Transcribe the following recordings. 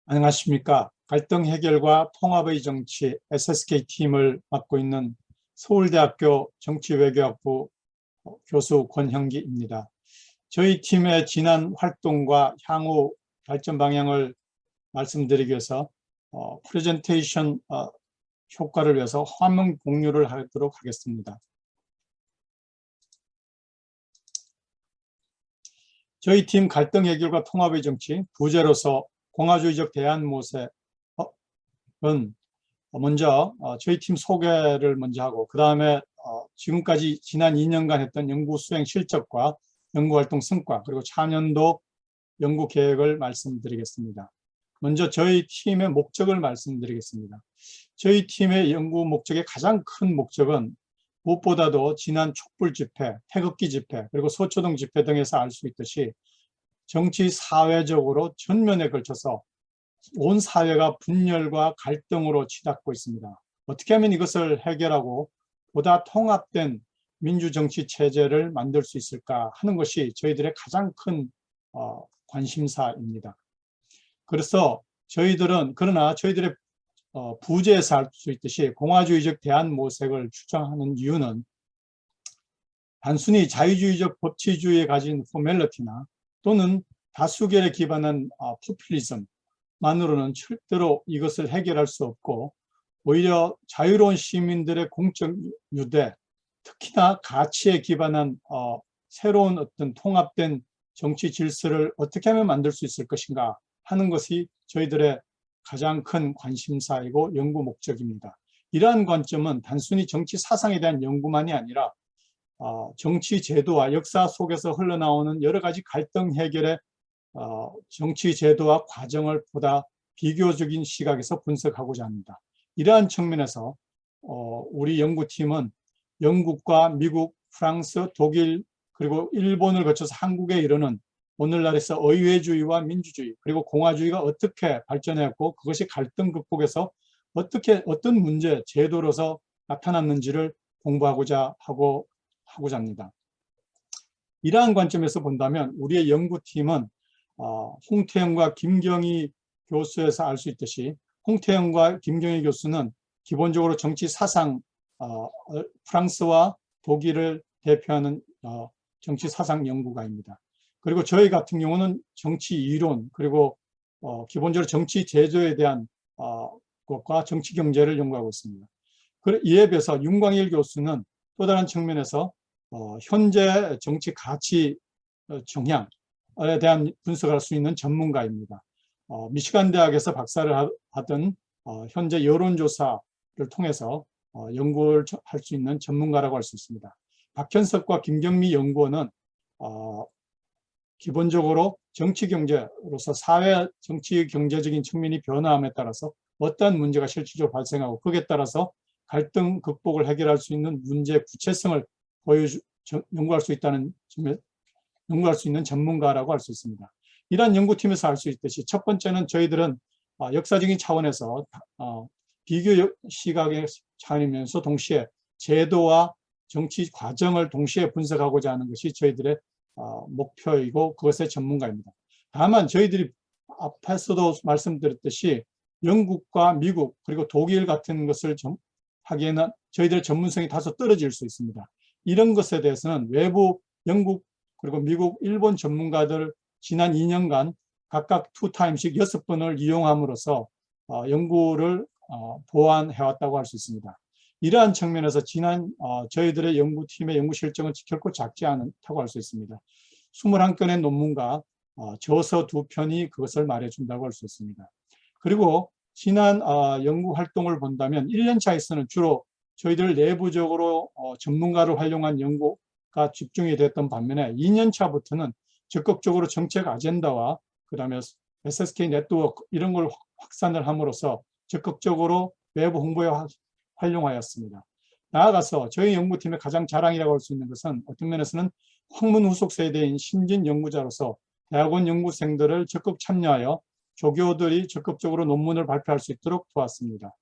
안녕하십니까. 갈등 해결과 통합의 정치 SSK팀을 맡고 있는 서울대학교 정치외교학부 교수 권형기입니다. 저희 팀의 지난 활동과 향후 발전 방향을 말씀드리기 위해서 프레젠테이션 효과를 위해서 화면 공유를 하도록 하겠습니다. 저희 팀 갈등 해결과 통합의 정치 부제로서 공화주의적 대안 모색은 먼저 저희 팀 소개를 먼저 하고 그 다음에 지금까지 지난 2년간 했던 연구 수행 실적과 연구활동 성과 그리고 차년도 연구 계획을 말씀드리겠습니다. 먼저 저희 팀의 목적을 말씀드리겠습니다. 저희 팀의 연구 목적의 가장 큰 목적은 무엇보다도 지난 촛불 집회, 태극기 집회, 그리고 서초동 집회 등에서 알 수 있듯이 정치 사회적으로 전면에 걸쳐서 온 사회가 분열과 갈등으로 치닫고 있습니다. 어떻게 하면 이것을 해결하고 보다 통합된 민주정치 체제를 만들 수 있을까 하는 것이 저희들의 가장 큰 관심사입니다. 그래서 그러나 저희들의 부제에서 알 수 있듯이 공화주의적 대안 모색을 추정하는 이유는 단순히 자유주의적 법치주의에 가진 포멀리티나 또는 다수결에 기반한 포퓰리즘만으로는 절대로 이것을 해결할 수 없고 오히려 자유로운 시민들의 공적 유대, 특히나 가치에 기반한 새로운 어떤 통합된 정치 질서를 어떻게 하면 만들 수 있을 것인가 하는 것이 저희들의 가장 큰 관심사이고 연구 목적입니다. 이러한 관점은 단순히 정치 사상에 대한 연구만이 아니라 정치 제도와 역사 속에서 흘러나오는 여러 가지 갈등 해결의 정치 제도와 과정을 보다 비교적인 시각에서 분석하고자 합니다. 이러한 측면에서 우리 연구팀은 영국과 미국, 프랑스, 독일 그리고 일본을 거쳐서 한국에 이르는 오늘날에서 의회주의와 민주주의 그리고 공화주의가 어떻게 발전했고 그것이 갈등 극복에서 어떤 문제, 제도로서 나타났는지를 공부하고자 합니다. 이러한 관점에서 본다면 우리의 연구팀은 홍태영과 김경희 교수에서 알 수 있듯이 홍태영과 김경희 교수는 기본적으로 정치 사상, 프랑스와 독일을 대표하는 정치 사상 연구가입니다. 그리고 저희 같은 경우는 정치 이론 그리고 기본적으로 정치 제도에 대한 것과 정치 경제를 연구하고 있습니다. 이에 비해서 윤광일 교수는 또 다른 측면에서 현재 정치 가치 정향에 대한 분석을 할 수 있는 전문가입니다. 미시간 대학에서 박사를 하던 현재 여론조사를 통해서 연구를 할 수 있는 전문가라고 할 수 있습니다. 박현석과 김경미 연구원은 기본적으로 정치 경제로서 사회 정치 경제적인 측면이 변화함에 따라서 어떠한 문제가 실질적으로 발생하고 거기에 따라서 갈등 극복을 해결할 수 있는 문제 구체성을 연구할 수 있는 전문가라고 할 수 있습니다. 이러한 연구팀에서 알 수 있듯이 첫 번째는 저희들은 역사적인 차원에서 비교 시각의 차원이면서 동시에 제도와 정치 과정을 동시에 분석하고자 하는 것이 저희들의 목표이고 그것의 전문가입니다. 다만 저희들이 앞에서도 말씀드렸듯이 영국과 미국 그리고 독일 같은 것을 하기에는 저희들의 전문성이 다소 떨어질 수 있습니다. 이런 것에 대해서는 외부 영국 그리고 미국, 일본 전문가들 지난 2년간 각각 2타임씩 6번을 이용함으로써 연구를 보완해왔다고 할 수 있습니다. 이러한 측면에서 지난 저희들의 연구팀의 연구 실적은 결코 작지 않다고 할 수 있습니다. 21건의 논문과 저서 2편이 그것을 말해준다고 할 수 있습니다. 그리고 지난 연구 활동을 본다면 1년차에서는 주로 저희들 내부적으로 전문가를 활용한 연구가 집중이 됐던 반면에 2년차부터는 적극적으로 정책 아젠다와 그 다음에 SSK 네트워크 이런 걸 확산을 함으로써 적극적으로 외부 홍보에 활용하였습니다. 나아가서 저희 연구팀의 가장 자랑이라고 할 수 있는 것은 어떤 면에서는 학문 후속 세대인 신진 연구자로서 대학원 연구생들을 적극 참여하여 조교들이 적극적으로 논문을 발표할 수 있도록 도왔습니다.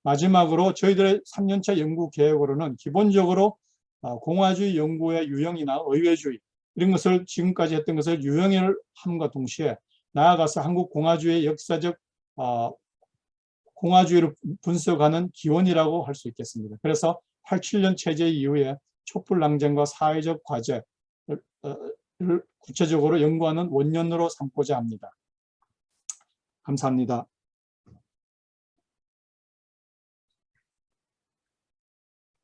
마지막으로 저희들의 3년차 연구 계획으로는 기본적으로 공화주의 연구의 유형이나 의회주의 이런 것을 지금까지 했던 것을 유형을 함과 동시에 나아가서 한국 공화주의의 역사적 공화주의를 분석하는 기원이라고 할 수 있겠습니다. 그래서 87년 체제 이후에 촛불낭정과 사회적 과제를 구체적으로 연구하는 원년으로 삼고자 합니다. 감사합니다.